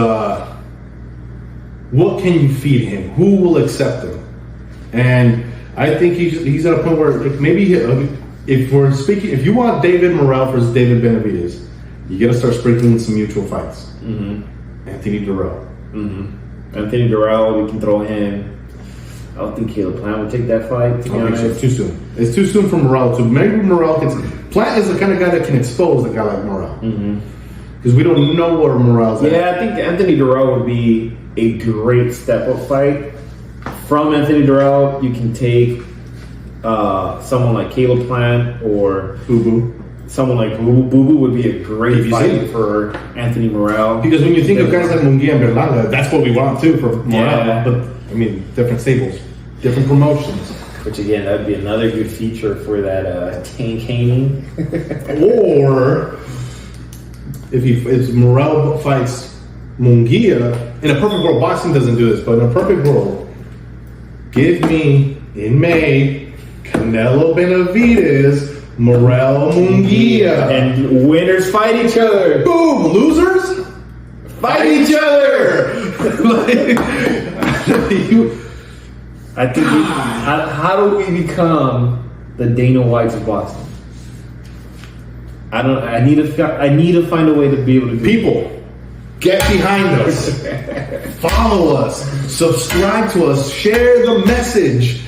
what can you feed him? Who will accept him? And I think he's at a point where maybe if you want David Morrell versus David Benavidez, you got to start sprinkling some mutual fights. Anthony Durrell. Anthony Durrell, we can throw him. I don't think Caleb Plant would take that fight, to be honest. It's too soon. It's too soon for Morrell to. Maybe Morrell can. Plant is the kind of guy that can expose a guy like Morrell. Because we don't know where Morrell's at. Yeah, I think Anthony Durrell would be a great step-up fight. From Anthony Durrell, you can take someone like Caleb Plant or Boo Boo. Someone like Boo Boo. Boo Boo would be a great fight for Anthony Morrell. Because when you think of guys like Munguia and Berlanga, that's what we want too for Morrell. Yeah. But I mean, different stables, different promotions. Which again, that would be another good feature for that tank Haney. Or if Morrell fights Munguia, in a perfect world, boxing doesn't do this, but in a perfect world, give me in May Canelo Benavidez, Morrell Munguia, and winners fight each other. Boom, losers fight each other. I think how do we become the Dana Whites of boxing? I need to find a way to be able to do people get behind us, follow us, subscribe to us, share the message.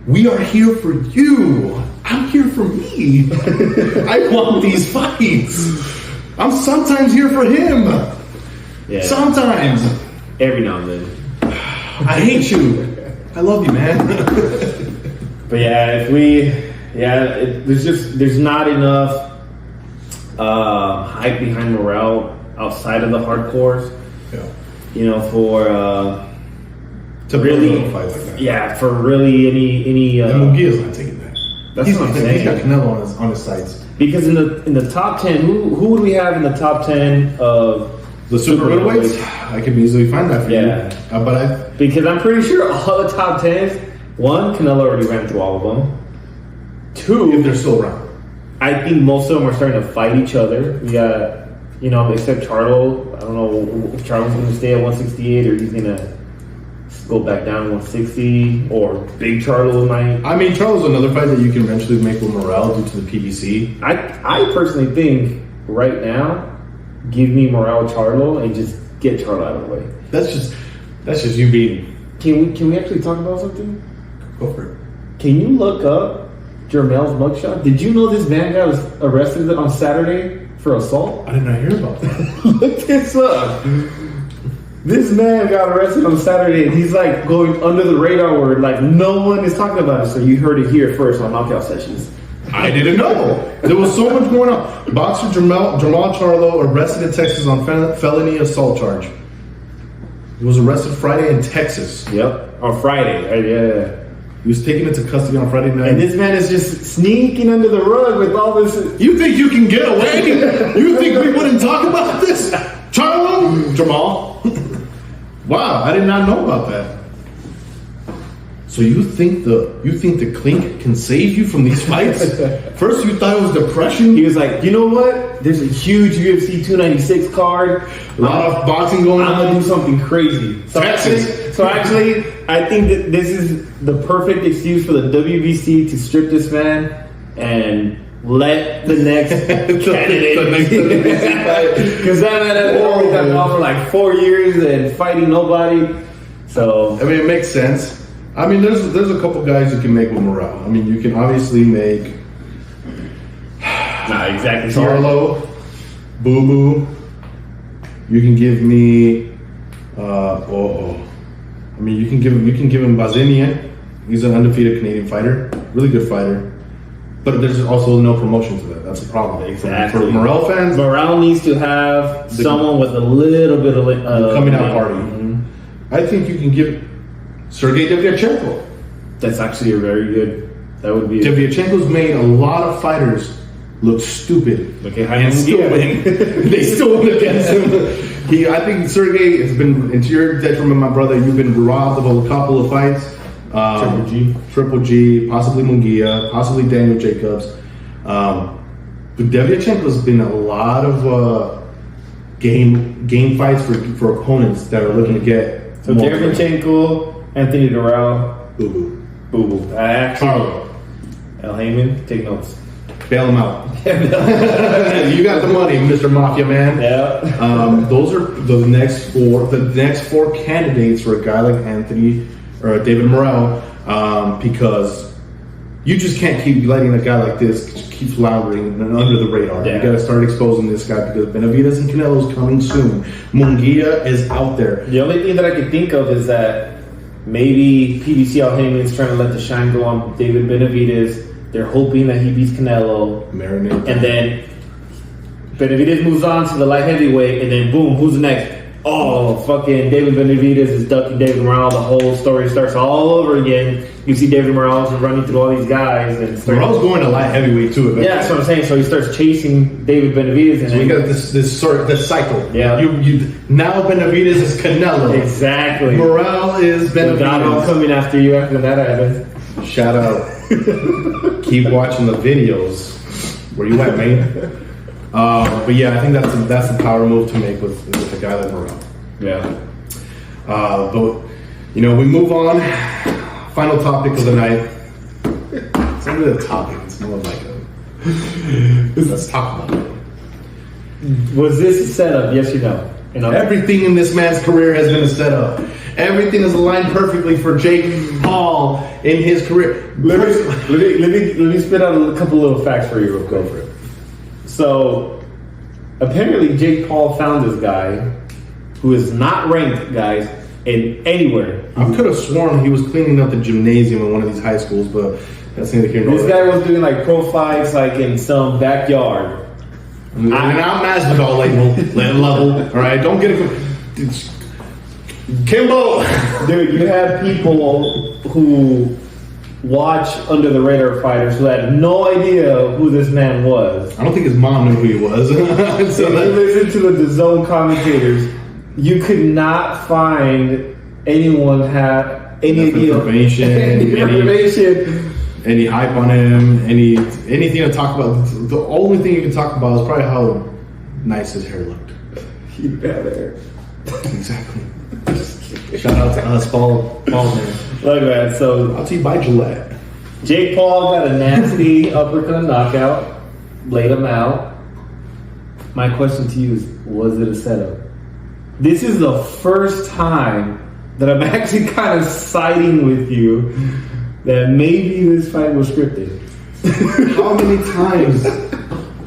We are here for you. I'm here for me. I want these fights. I'm sometimes here for him. Yeah. Sometimes. Every now and then. I hate you. I love you, man. But yeah, there's not enough hype behind Morrell outside of the hardcores. Yeah. You know, for to really fight like that. Yeah, for really any. And Munguia's not taking that. That's what I'm saying. He's got Canelo on his sides. Because in the top 10, who would we have in the top 10 of the super middleweights? I can easily find that for you. Because I'm pretty sure all the top 10s, one, Canelo already ran through all of them. Two, if they're still around, I think most of them are starting to fight each other. We got, except Charlo. I don't know if Charlo's going to stay at 168 or he's going to go back down to 160, or Big Charlo might. I mean, Charlo's another fight that you can eventually make with Morrell due to the PBC. I personally think right now, give me Morrell Charlo and just get Charlo out of the way. That's just you being. Can we actually talk about something? Go for it. Can you look up Jermel's mugshot? Did you know this man got arrested on Saturday for assault? I did not hear about that. Look this up. This man got arrested on Saturday and he's like going under the radar where like no one is talking about it. So you heard it here first on Knockout Sessions. I didn't know. There was so much going on. Boxer Jamal Charlo arrested in Texas on felony assault charge. He was arrested Friday in Texas. Yep, on Friday. Yeah. He was taken into custody on Friday night. And this man is just sneaking under the rug with all this. You think you can get away? You think we wouldn't talk about this? Charlo? Jamal? Wow, I did not know about that. So you think the clink can save you from these fights? First you thought it was depression. He was like, you know what? There's a huge UFC 296 card. A lot of boxing going on. I'm gonna do something crazy. So actually, I think that this is the perfect excuse for the WBC to strip this man and let the next candidate. Because that man has only been off for like 4 years and fighting nobody. So I mean, it makes sense. I mean, there's a couple guys you can make with Morrell. I mean, you can obviously make exactly Charlo, Boo Boo. You can give me I mean, you can give him Bazinian. He's an undefeated Canadian fighter, really good fighter. But there's also no promotion to that. That's the problem. Exactly. For Morrell fans, Morrell needs to have someone with a little bit of coming out party. Mm-hmm. I think you can give Sergey Devyachenko. That's actually a very good. That would be. Devyachenko's made a lot of fighters look stupid. Okay, and still win. They still win against him. I think Sergey has been, into your detriment, my brother. You've been robbed of a couple of fights. Triple G, possibly Munguia, possibly Daniel Jacobs. Devyachenko's been a lot of game fights for opponents that are looking to get. So Devyachenko, Anthony Durrell, Boo Boo. Carlo. El Heyman, take notes. Bail him out. You got the money, Mr. Mafia Man. Yeah. Those are the next four candidates for a guy like Anthony or David Morrell, because you just can't keep letting a guy like this keep floundering under the radar. Yeah. You got to start exposing this guy because Benavidez and Canelo's coming soon. Munguia is out there. The only thing that I can think of is that maybe PBC Al Heyman's trying to let the shine go on David Benavidez. They're hoping that he beats Canelo. Marinate. And then Benavidez moves on to the light heavyweight, and then boom, who's next? Oh, fucking David Benavidez is ducking David Morrell. The whole story starts all over again. You see David Morrell running through all these guys. And Morrell's going to light heavyweight too. Yeah, that's what I'm saying. So he starts chasing David Benavidez. And so we got this cycle. Yeah. You now Benavidez is Canelo. Exactly. Morrell is Benavidez. God, I'm coming after you after that happens. Shout out. Keep watching the videos. Where you at, man? But yeah, I think that's the power move to make with a guy like Morrell. Yeah. But we move on. Final topic of the night. It's not really a topic. It's more like let's talk about it. Was this a setup? Yes or no? Everything in this man's career has been a setup. Everything is aligned perfectly for Jake Paul in his career. Let me spit out a couple little facts for you real quick. So, apparently Jake Paul found this guy who is not ranked, guys, in anywhere. I could have sworn he was cleaning up the gymnasium in one of these high schools, but that's neither here nor there. This guy was doing like pro fights like in some backyard. And I'm Masvidal level. All right, don't get it. Kimbo, dude, you have people who watch under the radar fighters who had no idea who this man was. I don't think his mom knew who he was. So you listen to the DAZN commentators, you could not find anyone have any idea, information, any hype on him, anything to talk about. The only thing you can talk about is probably how nice his hair looked. He had hair. Exactly. Shout out to us, Paul man. Look at that. So I'll see you by Gillette. Jake Paul got a nasty uppercut knockout, laid him out. My question to you is, was it a setup? This is the first time that I'm actually kind of siding with you that maybe this fight was scripted. How many times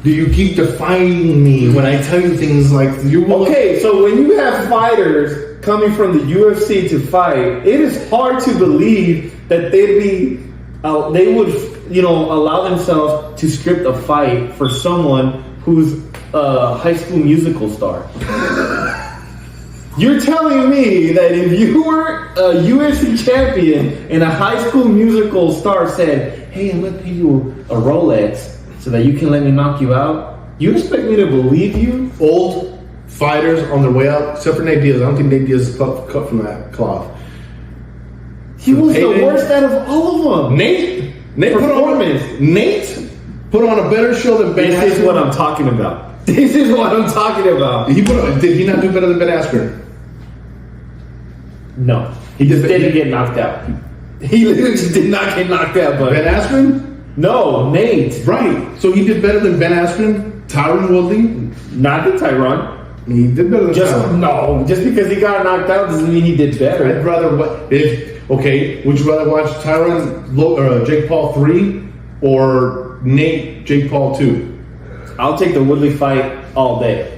do you keep defying me when I tell you things like you will? Okay, so when you have fighters coming from the UFC to fight, it is hard to believe that they would allow themselves to script a fight for someone who's a High School Musical star. You're telling me that if you were a UFC champion and a High School Musical star said, "Hey, I'm gonna pay you a Rolex so that you can let me knock you out," you expect me to believe you? Old fighters on their way out, except for Nate Diaz. I don't think Nate Diaz is cut from that cloth. He was the worst out of all of them. Nate put on a better show than Ben Askren. This is what I'm talking about. This is what I'm talking about. Did he not do better than Ben Askren? No. He just didn't get knocked out. He literally just did not get knocked out. But Ben Askren? No, Nate. Right. So he did better than Ben Askren? Tyron Woodley? Not the Tyron. He did better than Tyron. No, just because he got knocked out doesn't mean he did better. I'd rather... would you rather watch Tyron Jake Paul 3 or Nate Jake Paul 2? I'll take the Woodley fight all day.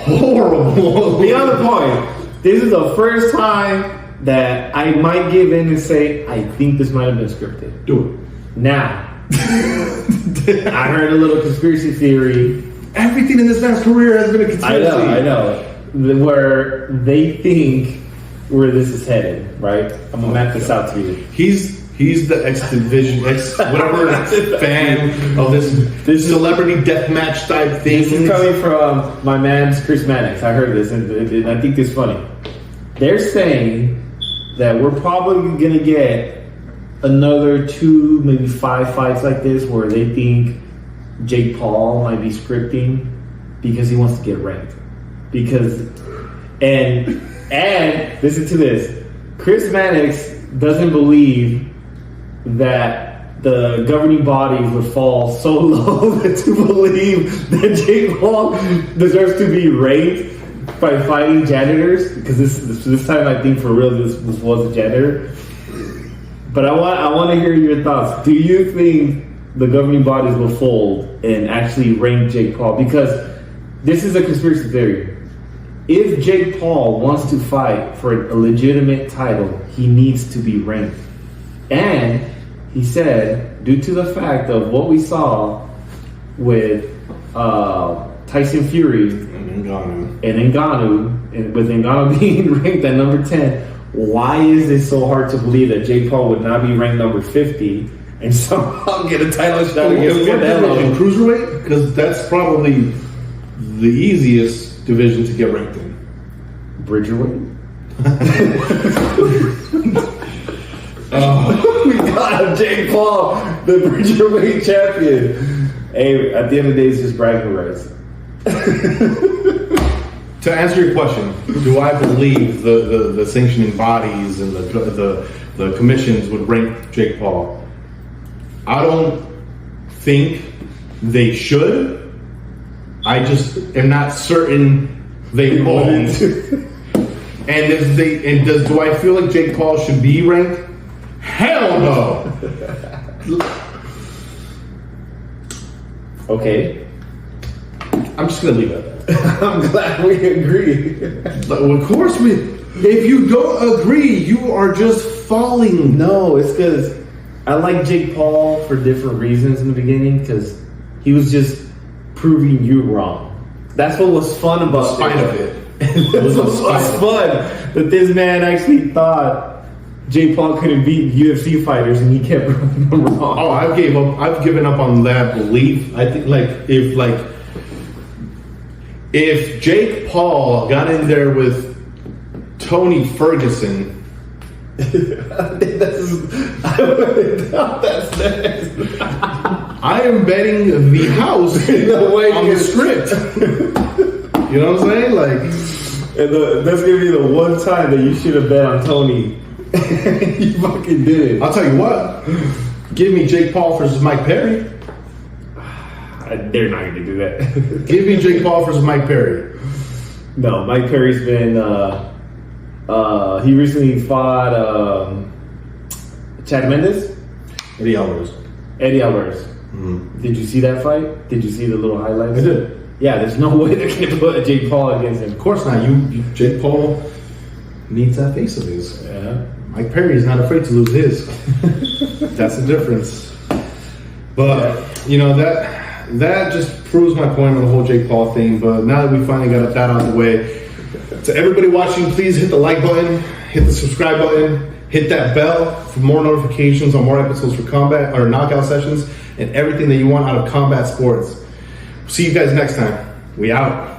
Horrible. Beyond the point, this is the first time that I might give in and say, I think this might have been scripted. Do it. Now, I heard a little conspiracy theory. Everything in this man's career has been a conspiracy. I know. Where they think where this is headed, right? I'm going to map this out to you. He's the whatever fan of this celebrity deathmatch type thing. This is coming from my man's Chris Mannix. I heard this and I think it's funny. They're saying that we're probably going to get another 2, maybe 5 fights like this where they think Jake Paul might be scripting because he wants to get ranked. And listen to this. Chris Mannix doesn't believe that the governing bodies would fall so low to believe that Jake Paul deserves to be ranked by fighting janitors, because this time I think for real this was a janitor. But I want to hear your thoughts. Do you think the governing bodies will fold and actually rank Jake Paul? Because this is a conspiracy theory. If Jake Paul wants to fight for a legitimate title, he needs to be ranked. And he said, due to the fact of what we saw with Tyson Fury and Ngannou, and with Ngannou being ranked at number 10, why is it so hard to believe that Jake Paul would not be ranked number 50 and somehow get a title shot against Canelo? In cruiserweight? Because that's probably the easiest division to get ranked in. Bridgerweight? We got Jake Paul, the Bridgerweight champion. Hey, at the end of the day, it's just bragging rights. To answer your question, do I believe the sanctioning bodies and the commissions would rank Jake Paul? I don't think they should. I just am not certain they won't. Do I feel like Jake Paul should be ranked? Hell no. Okay. I'm just gonna leave it at that. I'm glad we agree. But of course if you don't agree, you are just falling. No, it's because I like Jake Paul for different reasons in the beginning, because he was just proving you wrong. That's what was fun about spite of it. It was fun that this man actually thought Jake Paul couldn't beat UFC fighters, and he kept proving them wrong. Oh, I've given up on that belief. I think if Jake Paul got in there with Tony Ferguson, that's next. I am betting the house on the script. You know what I'm saying? That's gonna be the one time that you should have bet on Tony. You fucking did it. I'll tell you what. Give me Jake Paul versus Mike Perry. They're not going to do that. Give me Jake Paul versus Mike Perry. No, Mike Perry's been. He recently fought Chad Mendes. Eddie Alvarez. Mm-hmm. Did you see that fight? Did you see the little highlights? I did. Yeah, there's no way they're going to put Jake Paul against him. Of course not. Jake Paul needs that face of his. Yeah. Mike Perry is not afraid to lose his. That's the difference. But that just proves my point on the whole Jake Paul thing. But now that we finally got that out of the way, to everybody watching, please hit the like button, hit the subscribe button, hit that bell for more notifications on more episodes for combat or knockout sessions and everything that you want out of combat sports. See you guys next time. We out.